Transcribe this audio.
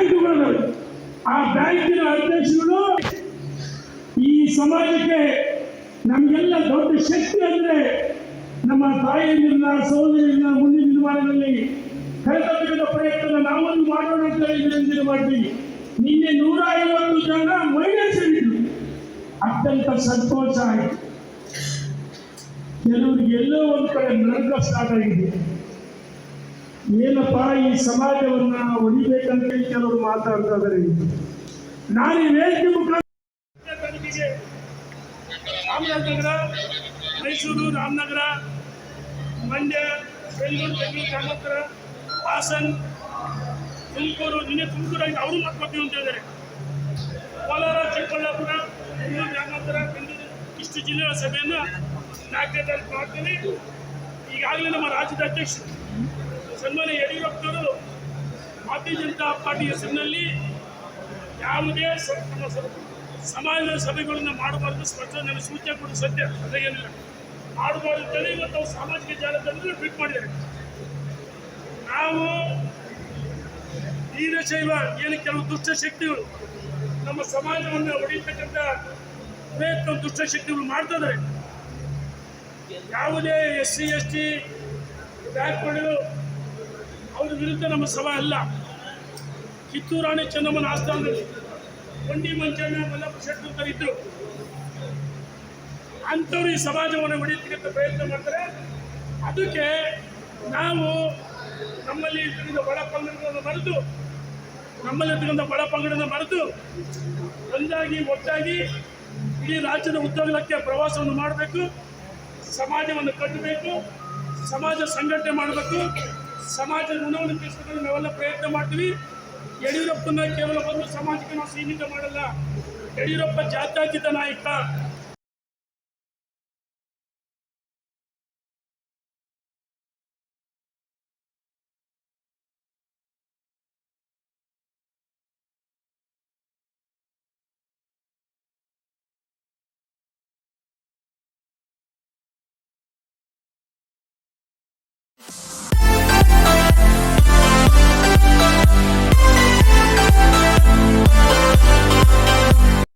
ಬ್ಯಾಂಕುಗಳು, ಆ ಬ್ಯಾಂಕಿನ ಅಧ್ಯಕ್ಷರು ಈ ಸಮಾಜಕ್ಕೆ ನಮಗೆಲ್ಲ ದೊಡ್ಡ ಶಕ್ತಿ ಅಂದ್ರೆ ನಮ್ಮ ತಾಯಿಯನ್ನ ಸಹೋದರಿಯನ್ನ ಮುಂದಿನ ದಿನಮಾನಗಳಲ್ಲಿ ಕರೆತಂದ ಪ್ರಯತ್ನ ನಾವೊಂದು ಮಾಡೋಣ ಅಂತ ಇದರಿಂದ ಮಾಡ್ತೀವಿ. ನಿನ್ನೆ 150 ಜನ ಮಹಿಳೆಯರು ಅತ್ಯಂತ ಸಂತೋಷ ಆಯಿತು. ಕೆಲವರಿಗೆ ಎಲ್ಲೋ ಒಂದು ಕಡೆ ನರಕ ಸ್ಟಾರ್ಟ್ ಆಗಿದೆ. ಏನಪ್ಪ ಈ ಸಮಾಜವನ್ನ ಹೊಡಿಬೇಕಂತ ಕೆಲವರು ಮಾತಾಡ್ತಾ ಇದ್ದಾರೆ. ನಾನು ಈ ವೇದಿಕೆ ಮುಖಾಂತರ ಚಾಮರಾಜನಗರ, ಮೈಸೂರು, ರಾಮನಗರ, ಮಂಡ್ಯ, ಬೆಂಗಳೂರು, ಗ್ರಾಮಾಂತರ, ಹಾಸನ್, ತುಮಕೂರು, ನಿನ್ನೆ ತುಮಕೂರಾಗಿ ಅವರು ಮಕ್ಕಳು ಅಂತ ಹೇಳಿದ್ದಾರೆ. ಕೋಲಾರ, ಚಿಕ್ಕಬಳ್ಳಾಪುರ, ಬೆಂಗಳೂರು ಗ್ರಾಮಾಂತರ, ಬೆಂಗಳೂರು ಇಷ್ಟು ಜಿಲ್ಲೆಗಳ ಸಭೆಯನ್ನು 4ನೇ ತಾರೀಕು ಮಾಡ್ತೀವಿ. ಈಗಾಗಲೇ ನಮ್ಮ ರಾಜ್ಯದ ಅಧ್ಯಕ್ಷರು ಸನ್ಮಾನ್ಯ ಯಡಿಯೂರಪ್ಪನವರು ಭಾರತೀಯ ಜನತಾ ಪಾರ್ಟಿ ಹೆಸರಿನಲ್ಲಿ ಯಾವುದೇ ಸಮಾಜದ ಸಭೆಗಳನ್ನು ಮಾಡಬಾರ್ದು, ಸ್ಪಷ್ಟವಾಗಿ ಸೂಚನೆ ಕೊಡು ಸತ್ಯ ಅದೇನಿಲ್ಲ ಮಾಡಬಾರ್ದು ಅಂತೇಳಿ ಇವತ್ತು ಅವರು ಸಾಮಾಜಿಕ ಜಾಲತಾಣದಲ್ಲಿ ಟ್ವೀಟ್ ಮಾಡಿದ್ದಾರೆ. ನಾವು ವೀರಶೈವ ಏನು ಕೆಲವು ದುಷ್ಟಶಕ್ತಿಗಳು ನಮ್ಮ ಸಮಾಜವನ್ನು ಹೊಡಿತಕ್ಕಂಥ ಪ್ರಯತ್ನ ದುಷ್ಟಶಕ್ತಿಗಳು ಮಾಡ್ತಾ ಇದ್ದಾರೆ. ಯಾವುದೇ SC ST ಬ್ಯಾಕ್ವರ್ಡ್ ಅವ್ರ ವಿರುದ್ಧ ನಮ್ಮ ಸಭಾ ಅಲ್ಲ. ಕಿತ್ತೂರು ರಾಣಿ ಚೆನ್ನಮ್ಮನ ಆಸ್ಥಾನದಲ್ಲಿ ಕೊಂಡಿ ಮಂಚಣ್ಣ, ಮಲ್ಲಪ್ಪ ಶೆಟ್ಟರು ಇದ್ರು. ಅಂಥವ್ರು ಈ ಸಮಾಜವನ್ನು ಹೊಡೆಯತಕ್ಕಂಥ ಪ್ರಯತ್ನ ಮಾಡ್ತಾರೆ. ಅದಕ್ಕೆ ನಾವು ನಮ್ಮಲ್ಲಿ ಇರ್ತಕ್ಕಂಥ ಬಡ ಪಂಗಡಗಳನ್ನು ಮರೆತು ಒಂದಾಗಿ ಒಟ್ಟಾಗಿ ಇಡೀ ರಾಜ್ಯದ ಉದ್ದಗಲಕ್ಕೆ ಪ್ರವಾಸವನ್ನು ಮಾಡಬೇಕು, ಸಮಾಜವನ್ನು ಕಟ್ಟಬೇಕು, ಸಮಾಜ ಸಂಘಟನೆ ಮಾಡಬೇಕು, ಸಮಾಜದ ಋಣವನ್ನು ತೀರಿಸಬೇಕು. ನಾವೆಲ್ಲ ಪ್ರಯತ್ನ ಮಾಡ್ತೀವಿ. ಯಡಿಯೂರಪ್ಪನ ಕೇವಲ ಒಂದು ಸಮಾಜಕ್ಕೆ ನಾವು ಸೀಮಿತ ಮಾಡಲ್ಲ. ಯಡಿಯೂರಪ್ಪ ಜಾತ್ಯತೀತ ನಾಯಕ,